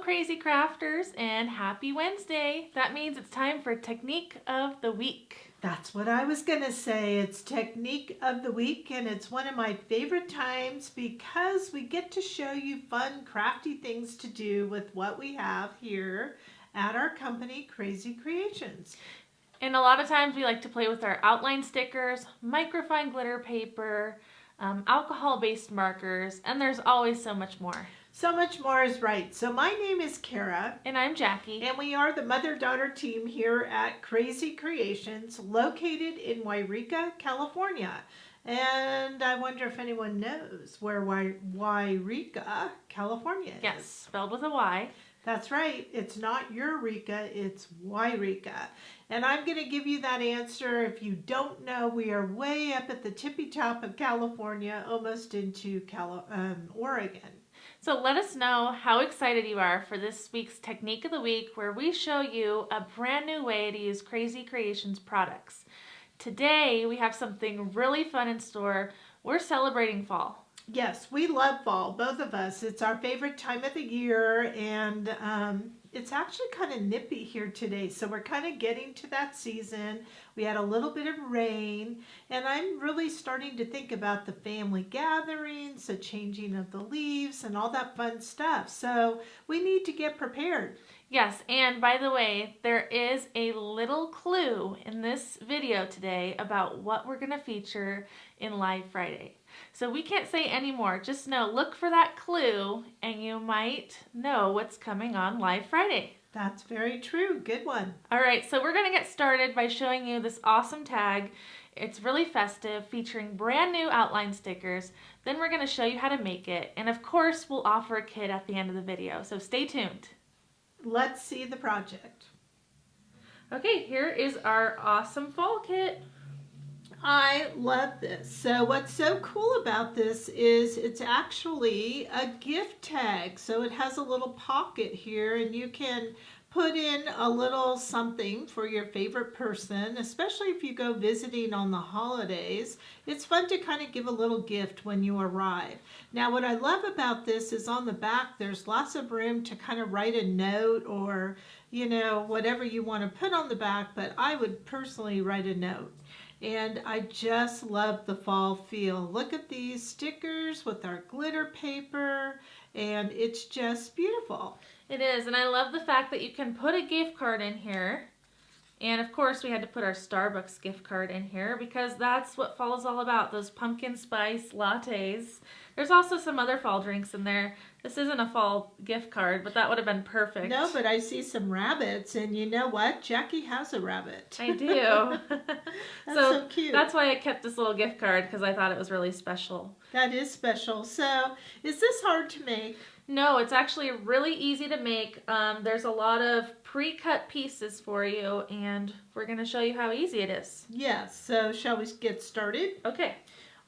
Crazy Crafters, and happy Wednesday. That means it's time for Technique of the Week. That's what I was going to say. It's Technique of the Week, and it's one of my favorite times because we get to show you fun, crafty things to do with what we have here at our company, Krazy Kreations. And a lot of times we like to play with our outline stickers, microfine glitter paper, alcohol-based markers, and there's always so much more. So much more is right. So my name is Kara. And I'm Jackie. And we are the mother-daughter team here at Krazy Kreations, located in Yreka, California. And I wonder if anyone knows where Yreka, California is. Yes, spelled with a Y. That's right. It's not Eureka, it's Yreka. And I'm going to give you that answer. If you don't know, we are way up at the tippy top of California, almost into Oregon. So let us know how excited you are for this week's Technique of the Week, where we show you a brand new way to use Krazy Kreations products. Today, we have something really fun in store. We're celebrating fall. Yes, we love fall, both of us. It's our favorite time of the year, and it's actually kind of nippy here today, so we're kind of getting to that season. We had a little bit of rain, and I'm really starting to think about the family gatherings, the changing of the leaves, and all that fun stuff. So we need to get prepared. Yes, and by the way, there is a little clue in this video today about what we're going to feature in Live Friday. So we can't say any more. Just know, look for that clue, and you might know what's coming on Live Friday. That's very true. Good one. All right, so we're going to get started by showing you this awesome tag. It's really festive, featuring brand new outline stickers. Then we're going to show you how to make it. And of course, we'll offer a kit at the end of the video, so stay tuned. Let's see the project. Okay, here is our awesome fall kit. I love this. So what's so cool about this is it's actually a gift tag. So it has a little pocket here, and you can put in a little something for your favorite person, especially if you go visiting on the holidays. It's fun to kind of give a little gift when you arrive. Now what I love about this is on the back there's lots of room to kind of write a note or, you know, whatever you want to put on the back, but I would personally write a note. And I just love the fall feel. Look at these stickers with our glitter paper, and it's just beautiful. It is, and I love the fact that you can put a gift card in here. And of course we had to put our Starbucks gift card in here because that's what fall is all about, those pumpkin spice lattes. There's also some other fall drinks in there. This isn't a fall gift card, but that would have been perfect. No, but I see some rabbits, and you know what? Jackie has a rabbit. I do. That's so cute. That's why I kept this little gift card, because I thought it was really special. That is special. So, is this hard to make? No, it's actually really easy to make. There's a lot of pre-cut pieces for you, and we're going to show you how easy it is. Yes, so shall we get started? Okay.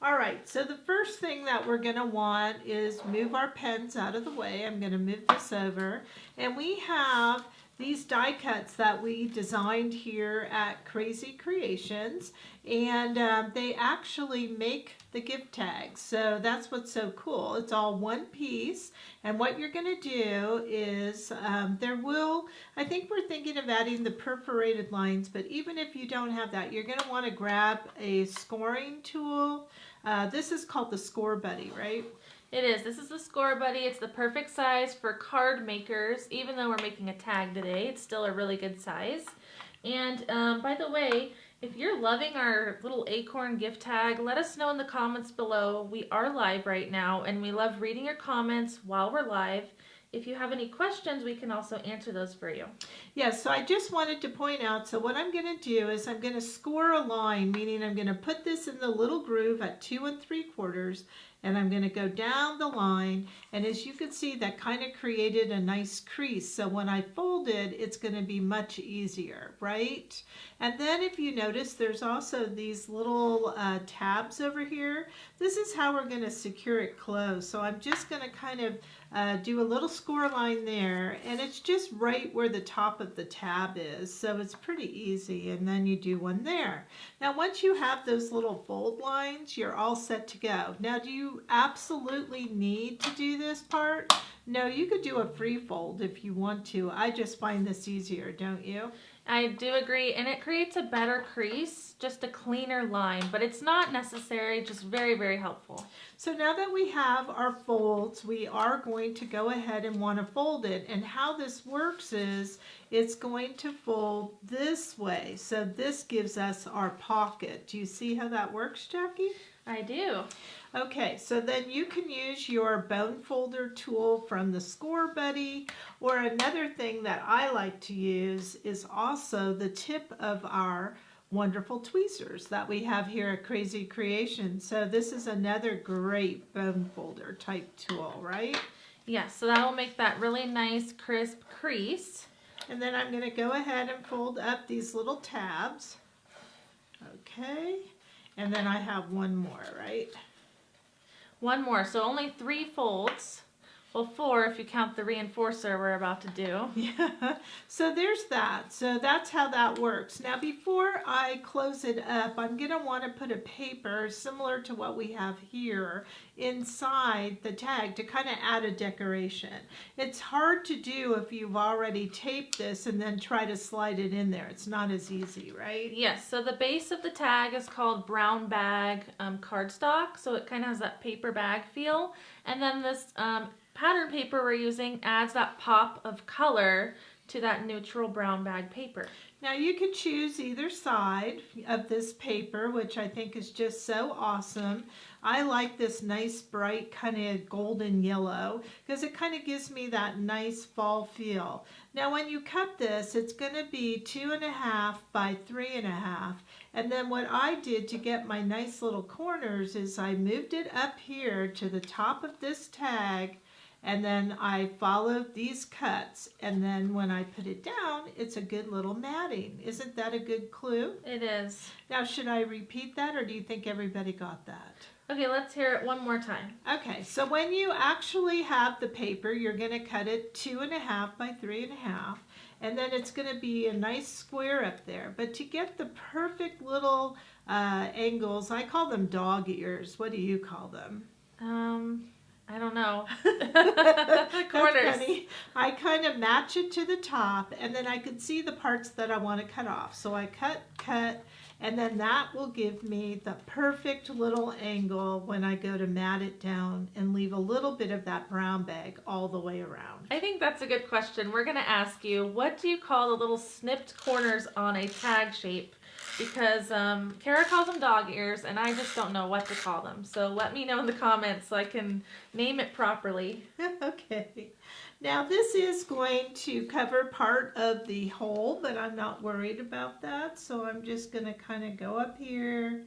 All right, so the first thing that we're going to want is move our pens out of the way. I'm going to move this over, and we have these die cuts that we designed here at Krazy Kreations, and they actually make the gift tags. So that's what's so cool. It's all one piece, and what you're going to do is I think we're thinking of adding the perforated lines, but even if you don't have that, you're going to want to grab a scoring tool. This is called the Score Buddy, right? It is. This is the Score Buddy. It's the perfect size for card makers. Even though we're making a tag today, it's still a really good size. And by the way, if you're loving our little acorn gift tag, let us know in the comments below. We are live right now, and we love reading your comments while we're live. If you have any questions, we can also answer those for you. Yes, so I just wanted to point out, so what I'm going to do is I'm going to score a line, meaning I'm going to put this in the little groove at 2 3/4, and I'm going to go down the line, and as you can see, that kind of created a nice crease. So when I fold it, it's going to be much easier, right? And then if you notice, there's also these little tabs over here. This is how we're going to secure it closed. So I'm just going to kind of do a little score line there, and it's just right where the top of the tab is, so it's pretty easy, and then you do one there. Now once you have those little fold lines, you're all set to go. Now do you absolutely need to do this part? No, you could do a free fold if you want to. I just find this easier, don't you? I do agree, and it creates a better crease, just a cleaner line, but it's not necessary, just very, very helpful. So now that we have our folds, we are going to go ahead and want to fold it. And how this works is it's going to fold this way. So this gives us our pocket. Do you see how that works, Jackie? I do. Okay, so then you can use your bone folder tool from the Score Buddy, or another thing that I like to use is also the tip of our wonderful tweezers that we have here at Krazy Kreations. So this is another great bone folder type tool, right? Yes, so that will make that really nice crisp crease. And then I'm going to go ahead and fold up these little tabs. Okay, and then I have one more, right? One more, so only 3 folds. Well, 4 if you count the reinforcer we're about to do. Yeah, so there's that. So that's how that works. Now before I close it up, I'm going to want to put a paper similar to what we have here inside the tag to kind of add a decoration. It's hard to do if you've already taped this and then try to slide it in there. It's not as easy, right? Yes, so the base of the tag is called brown bag cardstock, so it kind of has that paper bag feel. And then this pattern paper we're using adds that pop of color to that neutral brown bag paper. Now you can choose either side of this paper, which I think is just so awesome. I like this nice bright kind of golden yellow because it kind of gives me that nice fall feel. Now when you cut this, it's going to be 2.5 by 3.5. And then what I did to get my nice little corners is I moved it up here to the top of this tag, and then I followed these cuts, and then when I put it down, it's a good little matting. Isn't that a good clue? It is. Now should I repeat that, or do you think everybody got that? Okay, let's hear it one more time. Okay, so when you actually have the paper, you're going to cut it 2.5 by 3.5, and then it's going to be a nice square up there. But to get the perfect little angles, I call them dog ears. What do you call them? I don't know. Corners. That's funny. I kind of match it to the top, and then I can see the parts that I want to cut off. So I cut, and then that will give me the perfect little angle when I go to mat it down and leave a little bit of that brown bag all the way around. I think that's a good question. We're going to ask you, what do you call the little snipped corners on a tag shape? Because Kara calls them dog ears, and I just don't know what to call them. So let me know in the comments so I can name it properly. Okay. Now this is going to cover part of the hole, but I'm not worried about that. So I'm just going to kind of go up here.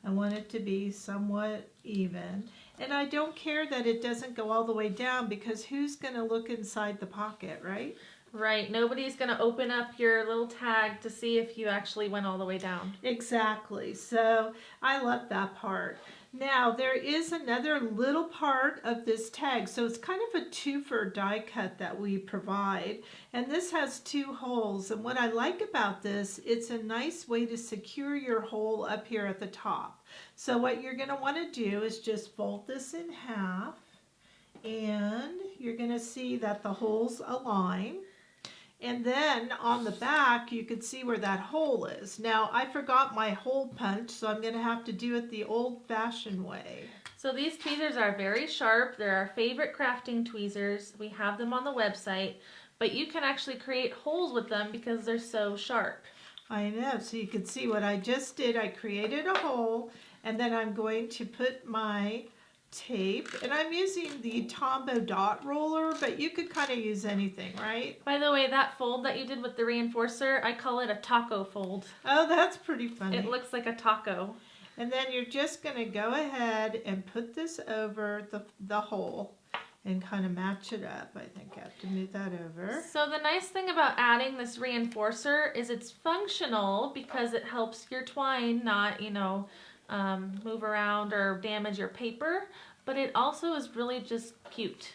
I want it to be somewhat even. And I don't care that it doesn't go all the way down, because who's going to look inside the pocket, right? Right, nobody's going to open up your little tag to see if you actually went all the way down. Exactly, so I love that part. Now there is another little part of this tag, so it's kind of a twofer die cut that we provide, and this has 2 holes, and what I like about this, it's a nice way to secure your hole up here at the top. So what you're going to want to do is just fold this in half, and you're going to see that the holes align. And then on the back, you can see where that hole is. Now, I forgot my hole punch, so I'm going to have to do it the old-fashioned way. So these tweezers are very sharp. They're our favorite crafting tweezers. We have them on the website, but you can actually create holes with them because they're so sharp. I know. So you can see what I just did. I created a hole, and then I'm going to put my tape, and I'm using the Tombow dot roller, but you could kind of use anything, right? By the way, that fold that you did with the reinforcer, I call it a taco fold. Oh, that's pretty funny. It looks like a taco. And then you're just going to go ahead and put this over the hole and kind of match it up. I think I have to move that over. So the nice thing about adding this reinforcer is it's functional because it helps your twine not, move around or damage your paper, but it also is really just cute.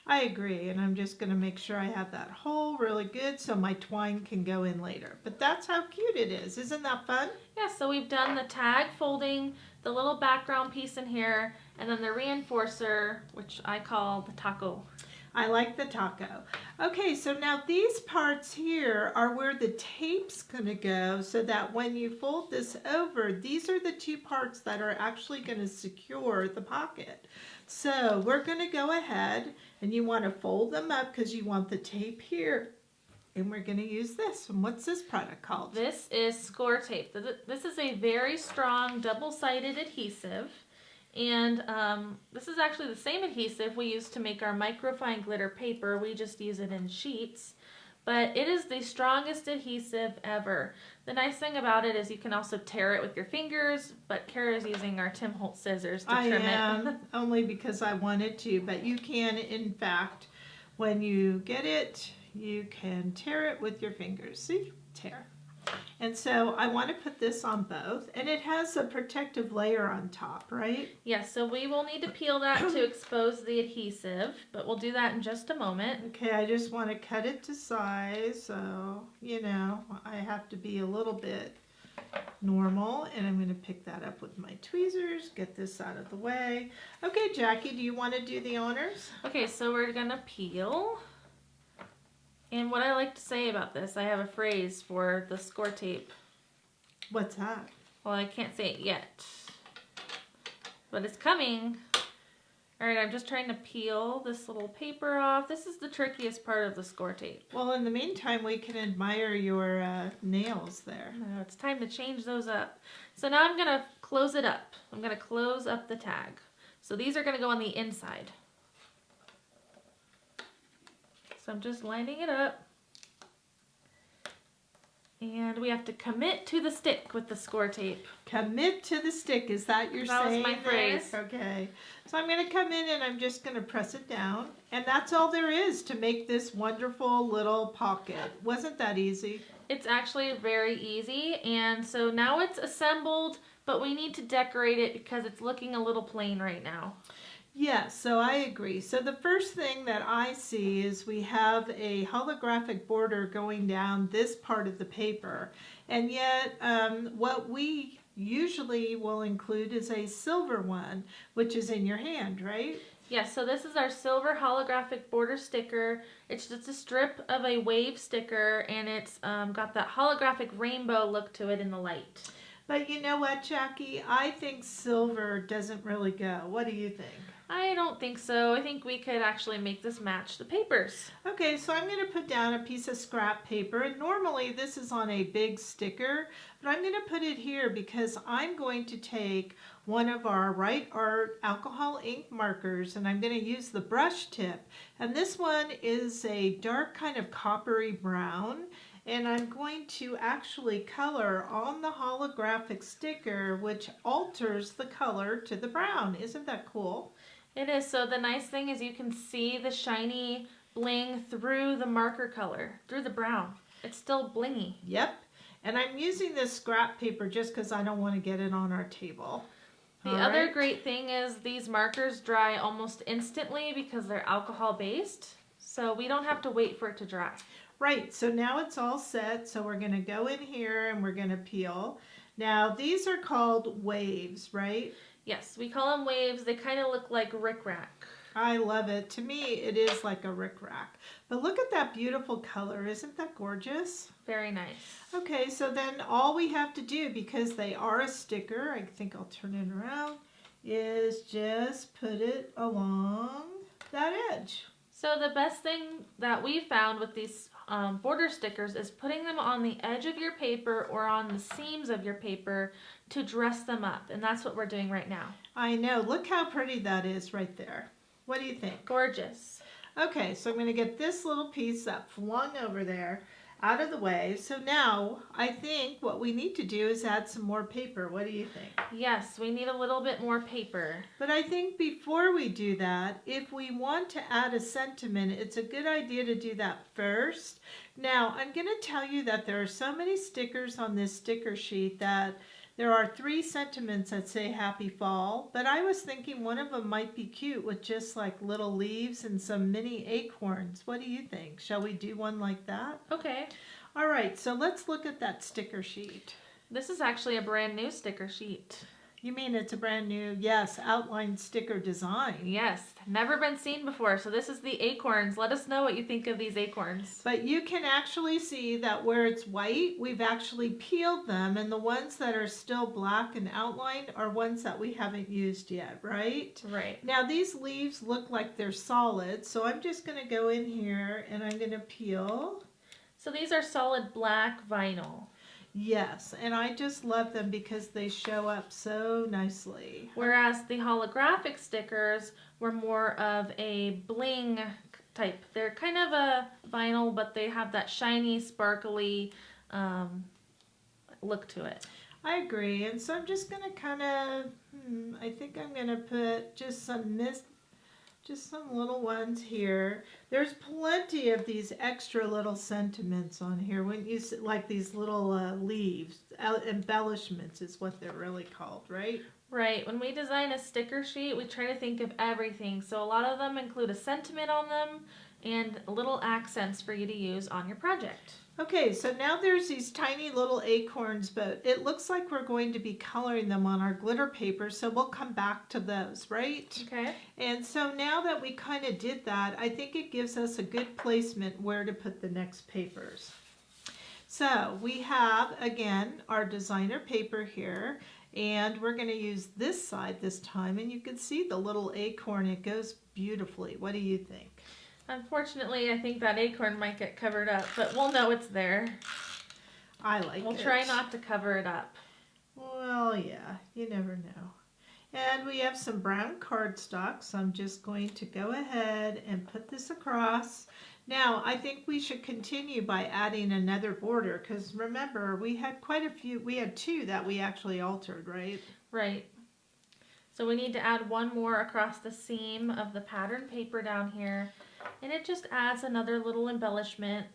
I agree, and I'm just going to make sure I have that hole really good so my twine can go in later. But that's how cute it is. Isn't that fun? Yeah, so we've done the tag folding, the little background piece in here, and then the reinforcer, which I call the taco. I like the taco. Okay, so now these parts here are where the tape's going to go so that when you fold this over, these are the two parts that are actually going to secure the pocket. So we're going to go ahead and you want to fold them up because you want the tape here. And we're going to use this. And what's this product called? This is score tape. This is a very strong double-sided adhesive. And this is actually the same adhesive we use to make our microfine glitter paper. We just use it in sheets. But it is the strongest adhesive ever. The nice thing about it is you can also tear it with your fingers, but Kara's using our Tim Holtz scissors to trim it. I am, only because I wanted to, but you can, in fact, when you get it, you can tear it with your fingers. See? Tear. And so I want to put this on both, and it has a protective layer on top, right? Yes, so we will need to peel that to expose the adhesive, but we'll do that in just a moment. Okay, I just want to cut it to size, so, you know, I have to be a little bit normal, and I'm going to pick that up with my tweezers, get this out of the way. Okay, Jackie, do you want to do the honors? Okay, so we're going to peel. And what I like to say about this, I have a phrase for the score tape. What's that? Well, I can't say it yet, but it's coming. All right, I'm just trying to peel this little paper off. This is the trickiest part of the score tape. Well, in the meantime, we can admire your nails there. Now it's time to change those up. So now I'm gonna close it up. I'm gonna close up the tag. So these are gonna go on the inside. So I'm just lining it up. And we have to commit to the stick with the score tape. Commit to the stick. Is that your saying? That was my phrase. Okay. So I'm going to come in and I'm just going to press it down. And that's all there is to make this wonderful little pocket. Wasn't that easy? It's actually very easy. And so now it's assembled, but we need to decorate it because it's looking a little plain right now. Yes, so I agree. So the first thing that I see is we have a holographic border going down this part of the paper. And yet what we usually will include is a silver one, which is in your hand, right? Yes, so this is our silver holographic border sticker. It's just a strip of a wave sticker, and it's got that holographic rainbow look to it in the light. But you know what, Jackie? I think silver doesn't really go. What do you think? I don't think so. I think we could actually make this match the papers. Okay, so I'm going to put down a piece of scrap paper, and normally this is on a big sticker, but I'm going to put it here because I'm going to take one of our Rite Art alcohol ink markers, and I'm going to use the brush tip. And this one is a dark kind of coppery brown, and I'm going to actually color on the holographic sticker, which alters the color to the brown. Isn't that cool? It is. So the nice thing is you can see the shiny bling through the marker color, through the brown. It's still blingy. Yep. And I'm using this scrap paper just because I don't want to get it on our table. The other great thing is these markers dry almost instantly because they're alcohol based. So we don't have to wait for it to dry. Right. So now it's all set. So we're going to go in here and we're going to peel. Now these are called waves, right? Yes, we call them waves. They kind of look like rickrack. I love it. To me, it is like a rickrack. But look at that beautiful color. Isn't that gorgeous? Very nice. Okay, so then all we have to do, because they are a sticker, I think I'll turn it around, is just put it along that edge. So the best thing that we found with these border stickers is putting them on the edge of your paper or on the seams of your paper to dress them up. And that's what we're doing right now. I know. Look how pretty that is right there. What do you think? Gorgeous. Okay, so I'm going to get this little piece that flung over there out of the way. So now I think what we need to do is add some more paper. What do you think? Yes, we need a little bit more paper. But I think before we do that, if we want to add a sentiment, it's a good idea to do that first. Now, I'm going to tell you that there are so many stickers on this sticker sheet that There are 3 sentiments that say happy fall, but I was thinking one of them might be cute with just like little leaves and some mini acorns. What do you think? Shall we do one like that? Okay. All right, so let's look at that sticker sheet. This is actually a brand new sticker sheet. You mean it's a brand new, yes, outline sticker design. Yes, never been seen before. So this is the acorns. Let us know what you think of these acorns. But you can actually see that where it's white, we've actually peeled them, and the ones that are still black and outlined are ones that we haven't used yet, right? Right. Now these leaves look like they're solid, so I'm just going to go in here and I'm going to peel. So these are solid black vinyl. Yes, and I just love them because they show up so nicely. Whereas the holographic stickers were more of a bling type. They're kind of a vinyl, but they have that shiny, sparkly look to it. I agree, and so I'm just going to kind of, I think I'm going to put just some little ones here. There's plenty of these extra little sentiments on here. When you like these little leaves, embellishments is what they're really called, right? Right. When we design a sticker sheet, we try to think of everything. So a lot of them include a sentiment on them and little accents for you to use on your project. Okay, so now there's these tiny little acorns, but it looks like we're going to be coloring them on our glitter paper, so we'll come back to those, right? Okay. And so now that we kind of did that, I think it gives us a good placement where to put the next papers. So we have, again, our designer paper here, and we're going to use this side this time, and you can see the little acorn. It goes beautifully. What do you think? Unfortunately, I think that acorn might get covered up, but we'll know it's there. I like it. We'll try not to cover it up. Well, yeah, you never know. And we have some brown cardstock, so I'm just going to go ahead and put this across. Now, I think we should continue by adding another border, because remember, we had quite a few, we had 2 that we actually altered, right? Right. So we need to add one more across the seam of the pattern paper down here. And it just adds another little embellishment.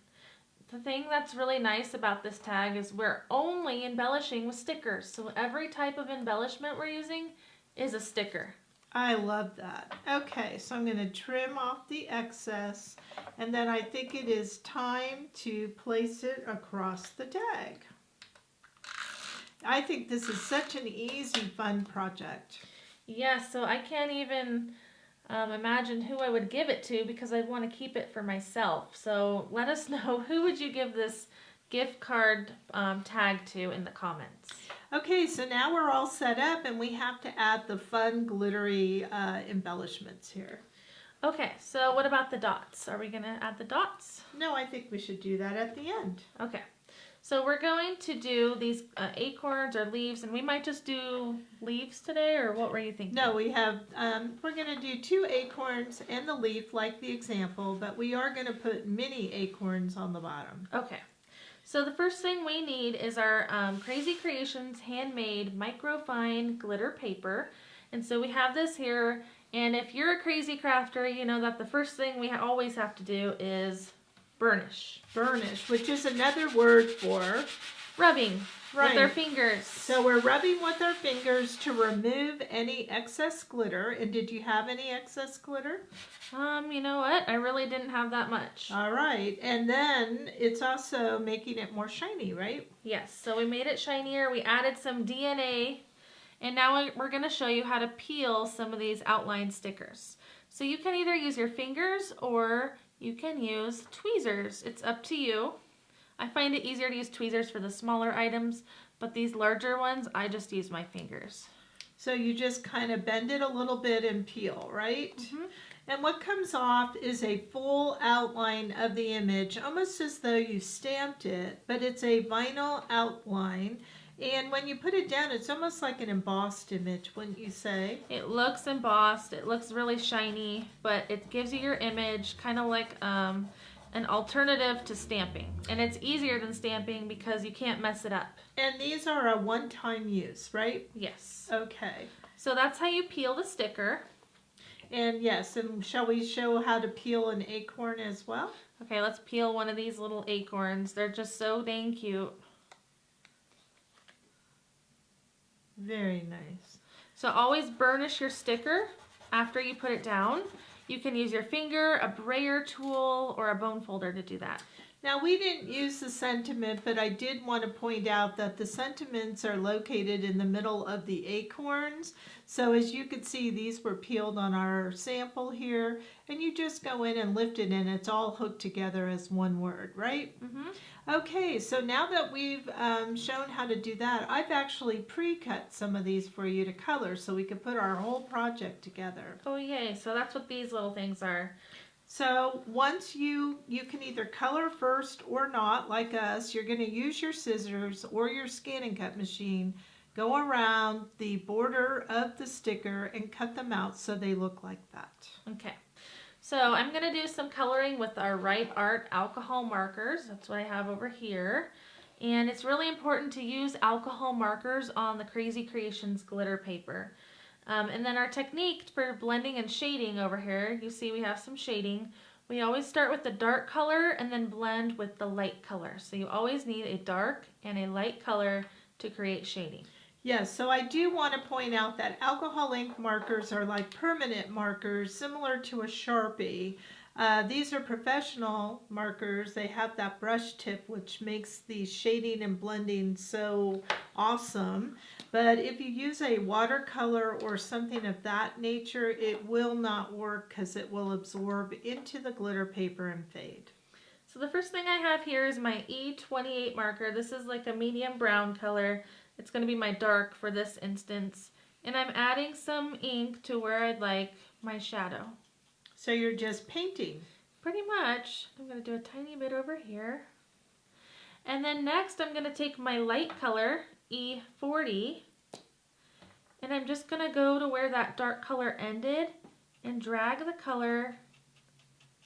The thing that's really nice about this tag is we're only embellishing with stickers. So every type of embellishment we're using is a sticker. I love that. Okay, so I'm going to trim off the excess, and then I think it is time to place it across the tag. I think this is such an easy, fun project. Yes, so I can't even imagine who I would give it to because I'd want to keep it for myself. So let us know, who would you give this gift card tag to in the comments. Okay, so now we're all set up and we have to add the fun glittery embellishments here. Okay, so what about the dots? Are we going to add the dots? No, I think we should do that at the end. Okay, so we're going to do these acorns or leaves, and we might just do leaves today, or what were you thinking? No, we have, we're going to do 2 acorns and the leaf like the example, but we are going to put mini acorns on the bottom. Okay. So the first thing we need is our Krazy Kreations handmade microfine glitter paper. And so we have this here, and if you're a crazy crafter, you know that the first thing we always have to do is burnish. Burnish, which is another word for rubbing with our fingers. So we're rubbing with our fingers to remove any excess glitter. And did you have any excess glitter? You know what? I really didn't have that much. All right. And then it's also making it more shiny, right? Yes. So we made it shinier. We added some DNA. And now we're going to show you how to peel some of these outline stickers. So you can either use your fingers or you can use tweezers. It's up to you. I find it easier to use tweezers for the smaller items, but these larger ones, I just use my fingers. So you just kind of bend it a little bit and peel, right? Mm-hmm. And what comes off is a full outline of the image, almost as though you stamped it, but it's a vinyl outline. And when you put it down, it's almost like an embossed image, wouldn't you say? It looks embossed, it looks really shiny, but it gives you your image kind of like an alternative to stamping. And it's easier than stamping because you can't mess it up. And these are a one-time use, right? Yes. Okay. So that's how you peel the sticker. And yes, and shall we show how to peel an acorn as well? Okay, let's peel one of these little acorns. They're just so dang cute. Very nice. So always burnish your sticker after you put it down. You can use your finger, a brayer tool, or a bone folder to do that. Now, we didn't use the sentiment, but I did want to point out that the sentiments are located in the middle of the acorns. So as you can see, these were peeled on our sample here, and you just go in and lift it and it's all hooked together as one word, right? Mm-hmm. Okay, so now that we've shown how to do that, I've actually pre-cut some of these for you to color so we can put our whole project together. Oh yay, so that's what these little things are. So once you can either color first or not, like us. You're going to use your scissors or your scan and cut machine, go around the border of the sticker and cut them out so they look like that. Okay, so I'm going to do some coloring with our Rite Art alcohol markers. That's what I have over here. And it's really important to use alcohol markers on the Krazy Kreations glitter paper. And then our technique for blending and shading over here, you see we have some shading. We always start with the dark color and then blend with the light color. So you always need a dark and a light color to create shading. Yes, so I do want to point out that alcohol ink markers are like permanent markers, similar to a Sharpie. These are professional markers. They have that brush tip, which makes the shading and blending so awesome. But if you use a watercolor or something of that nature, it will not work because it will absorb into the glitter paper and fade. So the first thing I have here is my E28 marker. This is like a medium brown color. It's going to be my dark for this instance. And I'm adding some ink to where I'd like my shadow. So you're just painting? Pretty much. I'm going to do a tiny bit over here. And then next I'm going to take my light color, E40, and I'm just going to go to where that dark color ended and drag the color,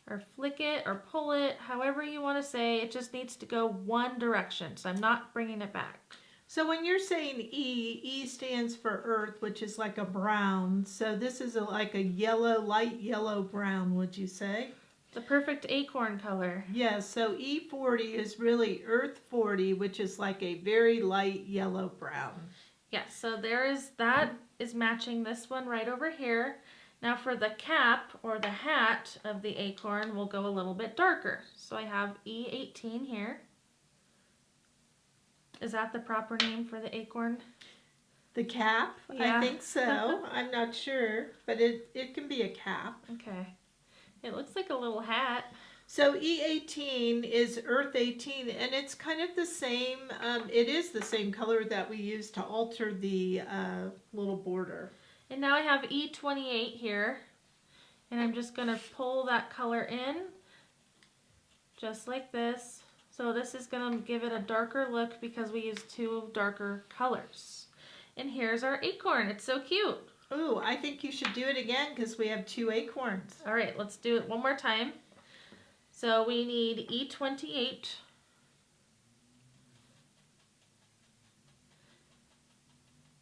or flick it or pull it, however you want to say. It just needs to go one direction, so I'm not bringing it back. So when you're saying E, E stands for earth, which is like a brown. So this is like a yellow, light yellow brown, would you say? The perfect acorn color. Yes, so E40 is really earth 40, which is like a very light yellow brown. Yes, so that is matching this one right over here. Now for the cap or the hat of the acorn, we'll go a little bit darker. So I have E18 here. Is that the proper name for the acorn? The cap? Yeah. I think so. I'm not sure, but it can be a cap. Okay. It looks like a little hat. So E18 is Earth 18, and it's kind of the same, it is the same color that we use to alter the little border. And now I have E28 here, and I'm just going to pull that color in, just like this. So this is going to give it a darker look because we use two darker colors. And here's our acorn. It's so cute. Ooh, I think you should do it again because we have two acorns. All right, let's do it one more time. So we need E28.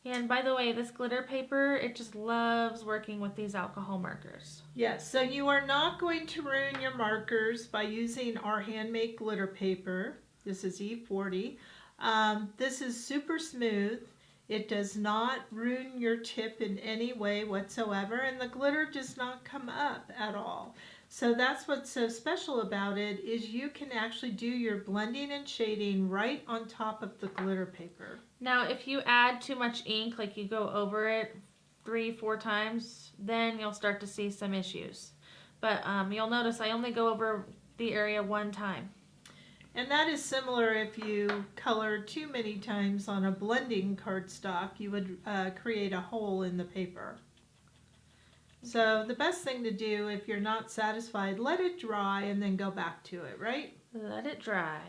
And by the way, this glitter paper, it just loves working with these alcohol markers. Yes, so you are not going to ruin your markers by using our handmade glitter paper. This is E40. This is super smooth. It does not ruin your tip in any way whatsoever, and the glitter does not come up at all. So that's what's so special about it, is you can actually do your blending and shading right on top of the glitter paper. Now, if you add too much ink, like you go over it 3-4 times, then you'll start to see some issues. But you'll notice I only go over the area one time. And that is similar if you color too many times on a blending cardstock, you would create a hole in the paper. So the best thing to do if you're not satisfied, let it dry and then go back to it, right? Let it dry.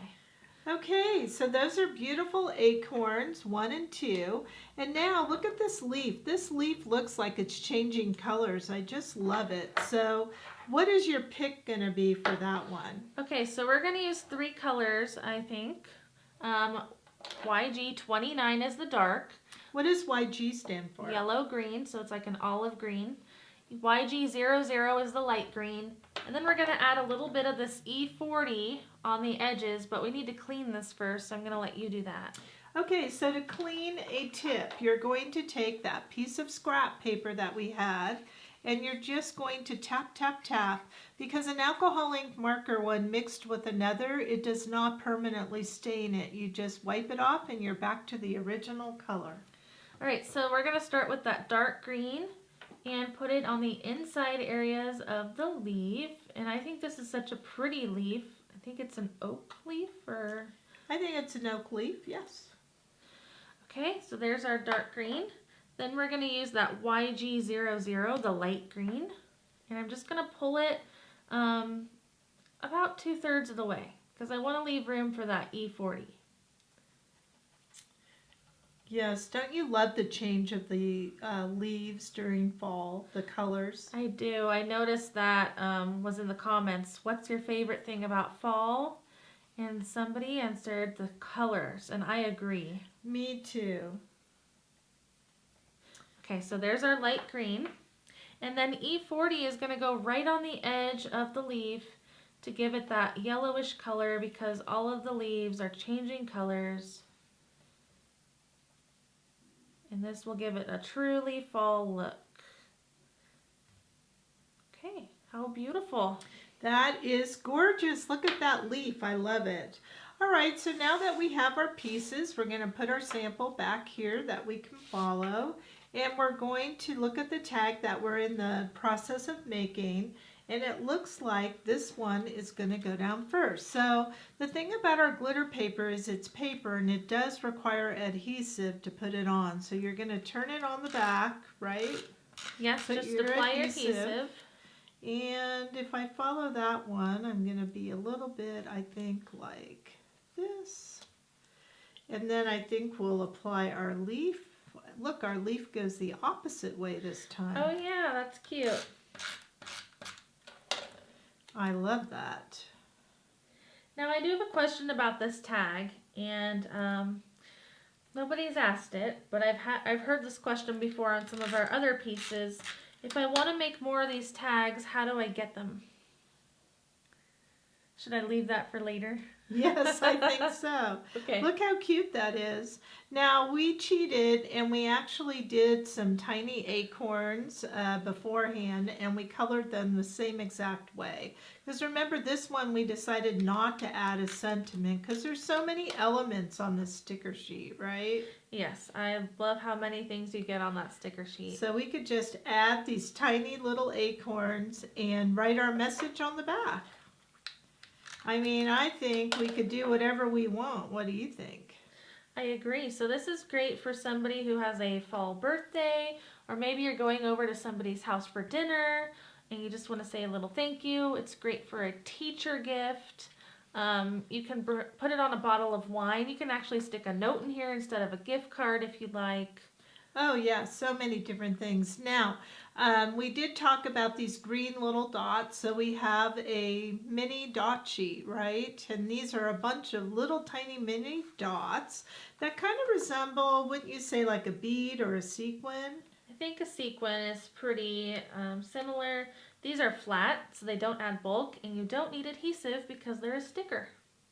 Okay, so those are beautiful acorns, 1 and 2. And now look at this leaf. This leaf looks like it's changing colors. I just love it. So what is your pick going to be for that one? Okay, so we're going to use 3 colors, I think. YG29 is the dark. What does YG stand for? Yellow green, so it's like an olive green. YG00 is the light green. And then we're going to add a little bit of this E40 on the edges, but we need to clean this first, so I'm going to let you do that. Okay, so to clean a tip, you're going to take that piece of scrap paper that we had, and you're just going to tap, tap, tap, because an alcohol ink marker, when mixed with another, it does not permanently stain it. You just wipe it off and you're back to the original color. All right, so we're gonna start with that dark green and put it on the inside areas of the leaf. And I think this is such a pretty leaf. I think it's an oak leaf, or... I think it's an oak leaf, yes. Okay, so there's our dark green. Then we're gonna use that YG00, the light green. And I'm just gonna pull it about 2/3 of the way, because I wanna leave room for that E40. Yes, don't you love the change of the leaves during fall, the colors? I do. I noticed that was in the comments. What's your favorite thing about fall? And somebody answered the colors, and I agree. Me too. Okay, so there's our light green. And then E40 is going to go right on the edge of the leaf to give it that yellowish color, because all of the leaves are changing colors. And this will give it a truly fall look. Okay, how beautiful. That is gorgeous. Look at that leaf. I love it. All right, so now that we have our pieces, we're going to put our sample back here that we can follow. And we're going to look at the tag that we're in the process of making. And it looks like this one is going to go down first. So the thing about our glitter paper is it's paper, and it does require adhesive to put it on. So you're going to turn it on the back, right? Yes, Put just your apply adhesive. And if I follow that one, I'm going to be a little bit, I think, like this. And then I think we'll apply our leaf. Look, our leaf goes the opposite way this time. Oh yeah, that's cute. I love that. Now I do have a question about this tag, and nobody's asked it, but I've heard this question before on some of our other pieces. If I want to make more of these tags, how do I get them? Should I leave that for later? Yes, I think so. Okay. Look how cute that is. Now, we cheated and we actually did some tiny acorns beforehand, and we colored them the same exact way. Because remember, this one we decided not to add a sentiment because there's so many elements on this sticker sheet, right? Yes, I love how many things you get on that sticker sheet. So we could just add these tiny little acorns and write our message on the back. I mean, I think we could do whatever we want. What do you think? I agree. So this is great for somebody who has a fall birthday, or maybe you're going over to somebody's house for dinner and you just want to say a little thank you. It's great for a teacher gift. You can put it on a bottle of wine. You can actually stick a note in here instead of a gift card if you'd like. Oh yeah, so many different things. Now, we did talk about these green little dots. So we have a mini dot sheet, right? And these are a bunch of little tiny mini dots that kind of resemble, wouldn't you say, like a bead or a sequin? I think a sequin is pretty similar. These are flat, so they don't add bulk, and you don't need adhesive because they're a sticker.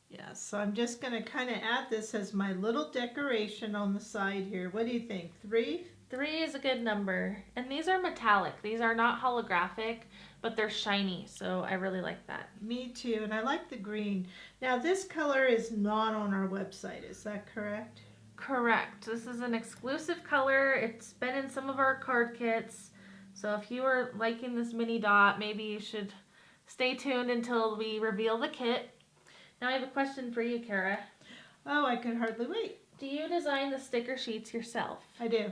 Yes, so I'm just going to kind of add this as my little decoration on the side here. What do you think? 3? 3 is a good number. And these are metallic. These are not holographic, but they're shiny, so I really like that. Me too, and I like the green. Now this color is not on our website, is that correct? Correct. This is an exclusive color. It's been in some of our card kits. So if you are liking this mini dot, maybe you should stay tuned until we reveal the kit. Now I have a question for you, Kara. Oh, I could hardly wait. Do you design the sticker sheets yourself? I do.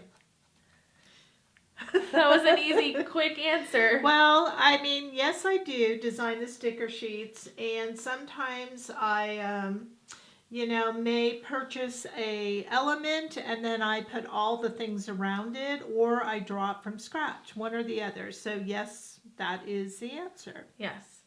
That was an easy, quick answer. Well, I mean, yes, I do design the sticker sheets, and sometimes I, may purchase a element and then I put all the things around it, or I draw it from scratch, one or the other. So yes, that is the answer. Yes.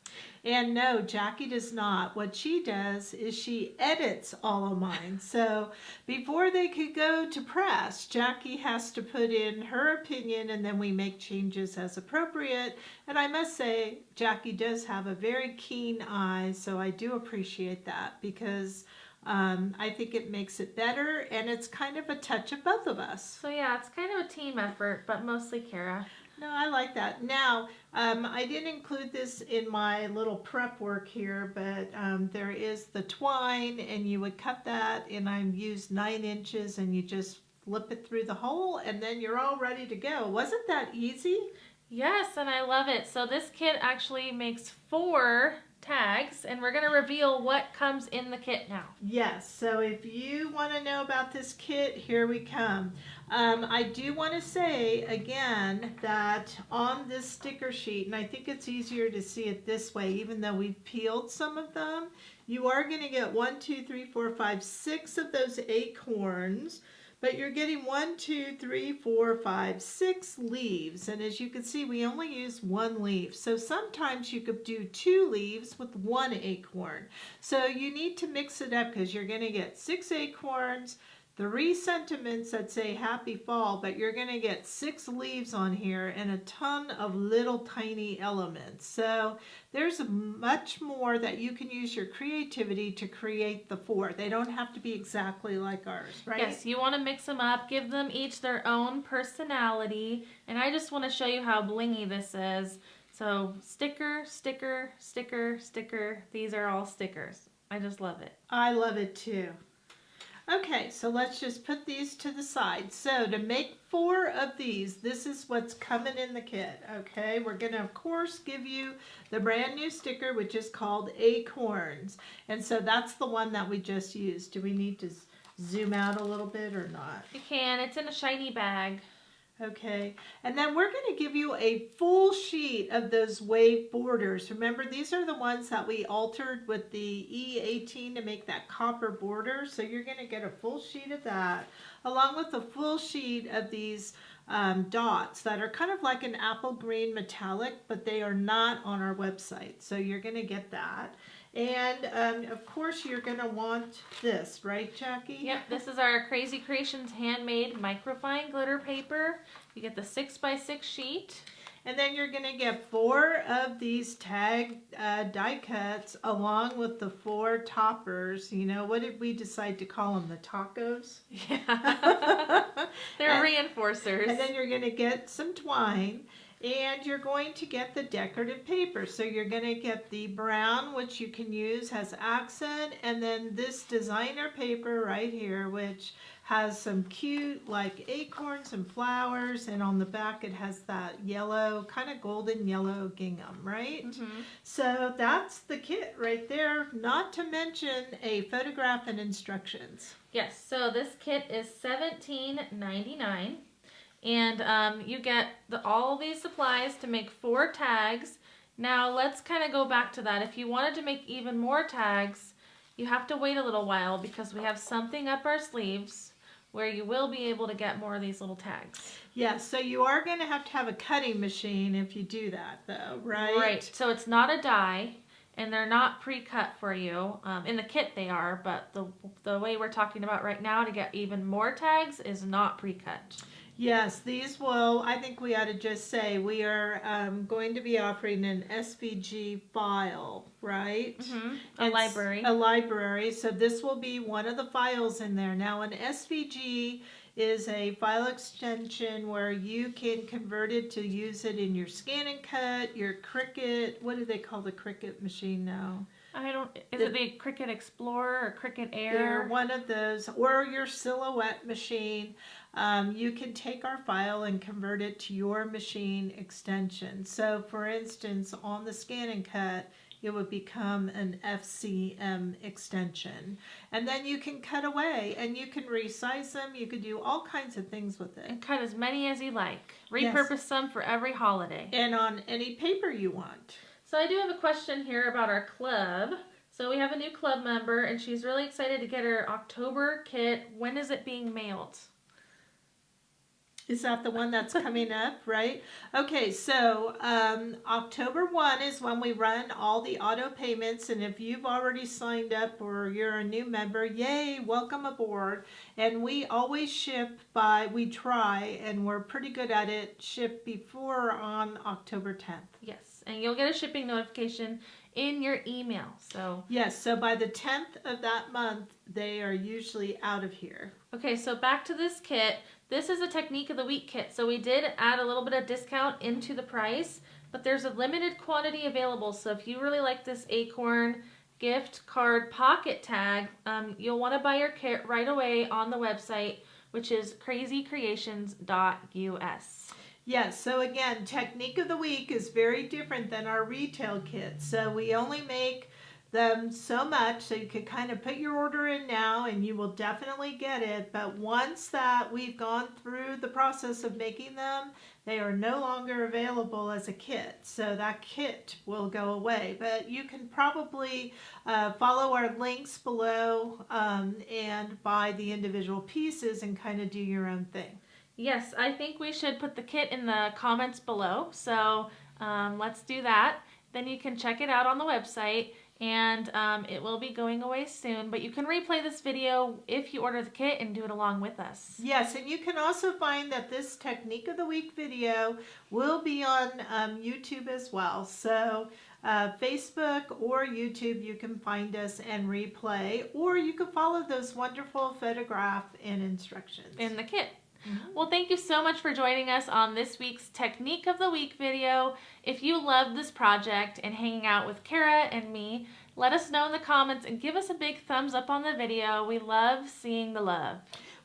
And no, Jackie does not. What she does is she edits all of mine. So before they could go to press, Jackie has to put in her opinion, and then we make changes as appropriate. And I must say, Jackie does have a very keen eye, so I do appreciate that, because I think it makes it better, and it's kind of a touch of both of us. So yeah, it's kind of a team effort, but mostly Kara. No, I like that. Now, I didn't include this in my little prep work here, but there is the twine, and you would cut that, and I used 9 inches, and you just flip it through the hole, and then you're all ready to go. Wasn't that easy? Yes, and I love it. So this kit actually makes 4 tags, and we're going to reveal what comes in the kit now. Yes, so if you want to know about this kit, here we come. I do want to say again that on this sticker sheet, and I think it's easier to see it this way, even though we've peeled some of them, you are going to get 1, 2, 3, 4, 5, 6 of those acorns. But you're getting 1, 2, 3, 4, 5, 6 leaves. And as you can see, we only use 1 leaf. So sometimes you could do 2 leaves with 1 acorn. So you need to mix it up because you're going to get 6 acorns, 3 sentiments that say happy fall, but you're going to get 6 leaves on here and a ton of little tiny elements. So there's much more that you can use your creativity to create the 4. They don't have to be exactly like ours, right? Yes, you want to mix them up, give them each their own personality, and I just want to show you how blingy this is. So sticker, sticker, sticker, sticker. These are all stickers. I just love it. I love it too. Okay, so let's just put these to the side. So to make 4 of these, this is what's coming in the kit, okay? We're going to, of course, give you the brand new sticker, which is called Acorns. And so that's the one that we just used. Do we need to zoom out a little bit or not? You can. It's in a shiny bag. Okay, and then we're going to give you a full sheet of those wave borders. Remember, these are the ones that we altered with the E18 to make that copper border. So you're going to get a full sheet of that, along with a full sheet of these dots that are kind of like an apple green metallic, but they are not on our website. So you're going to get that. And of course you're going to want this, right, Jackie? Yep, this is our Krazy Kreations handmade microfine glitter paper. You get the 6x6 sheet. And then you're going to get 4 of these tag die cuts along with the 4 toppers. You know, what did we decide to call them? The tacos? Yeah. They're reinforcers. And then you're going to get some twine. And you're going to get the decorative paper. So you're going to get the brown, which you can use as accent, and then this designer paper right here, which has some cute like acorns and flowers, and on the back it has that yellow, kind of golden yellow gingham, right? Mm-hmm. So that's the kit right there, not to mention a photograph and instructions. Yes, so this kit is $17.99. And you get all these supplies to make 4 tags. Now let's kind of go back to that. If you wanted to make even more tags, you have to wait a little while because we have something up our sleeves where you will be able to get more of these little tags. Yes, so you are going to have a cutting machine if you do that though, right? Right, so it's not a die and they're not pre-cut for you. In the kit they are, but the way we're talking about right now to get even more tags is not pre-cut. Yes, these will, I think we ought to just say, we are going to be offering an SVG file, right? Mm-hmm. A library. So this will be one of the files in there. Now, an SVG is a file extension where you can convert it to use it in your scan and cut, your Cricut, what do they call the Cricut machine now? Is it the Cricut Explorer or Cricut Air? One of those, or your Silhouette machine. You can take our file and convert it to your machine extension. So for instance, on the scan and cut, it would become an FCM extension. And then you can cut away and you can resize them. You can do all kinds of things with it. And cut as many as you like. Repurpose some for every holiday. And on any paper you want. So I do have a question here about our club. So we have a new club member and she's really excited to get her October kit. When is it being mailed? Is that the one that's coming up, right? Okay, so October 1 is when we run all the auto payments, and if you've already signed up or you're a new member, yay, welcome aboard. And we always ship we try, and we're pretty good at it, ship before on October 10th. Yes. Yes, and you'll get a shipping notification in your email. So yes, so by the 10th of that month, they are usually out of here. okay, so back to this kit. This is a Technique of the Week kit. So we did add a little bit of discount into the price, but there's a limited quantity available. So if you really like this acorn gift card pocket tag, you'll want to buy your kit right away on the website, which is crazycreations.us. Yes, so again, Technique of the Week is very different than our retail kits. So we only make them so much, so you could kind of put your order in now and you will definitely get it. But once that we've gone through the process of making them, they are no longer available as a kit. So that kit will go away. But you can probably follow our links below and buy the individual pieces and kind of do your own thing. Yes, I think we should put the kit in the comments below. So let's do that. Then you can check it out on the website, and it will be going away soon. But you can replay this video if you order the kit and do it along with us. Yes, and you can also find that this Technique of the Week video will be on YouTube as well. So Facebook or YouTube, you can find us and replay, or you can follow those wonderful photograph and instructions In the kit. Mm-hmm. Well, thank you so much for joining us on this week's Technique of the Week video. If you loved this project and hanging out with Kara and me, let us know in the comments and give us a big thumbs up on the video. We love seeing the love.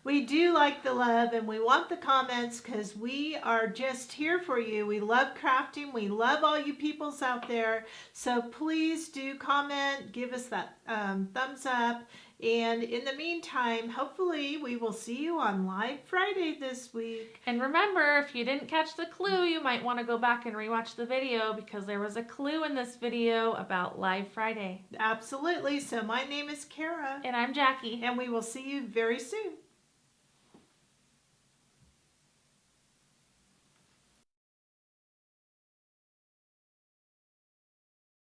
We do like the love, and we want the comments because we are just here for you. We love crafting. We love all you peoples out there. So please do comment, give us that thumbs up. And in the meantime, hopefully we will see you on Live Friday this week. And remember, if you didn't catch the clue, you might want to go back and rewatch the video because there was a clue in this video about Live Friday. Absolutely. So my name is Kara. And I'm Jackie. And we will see you very soon.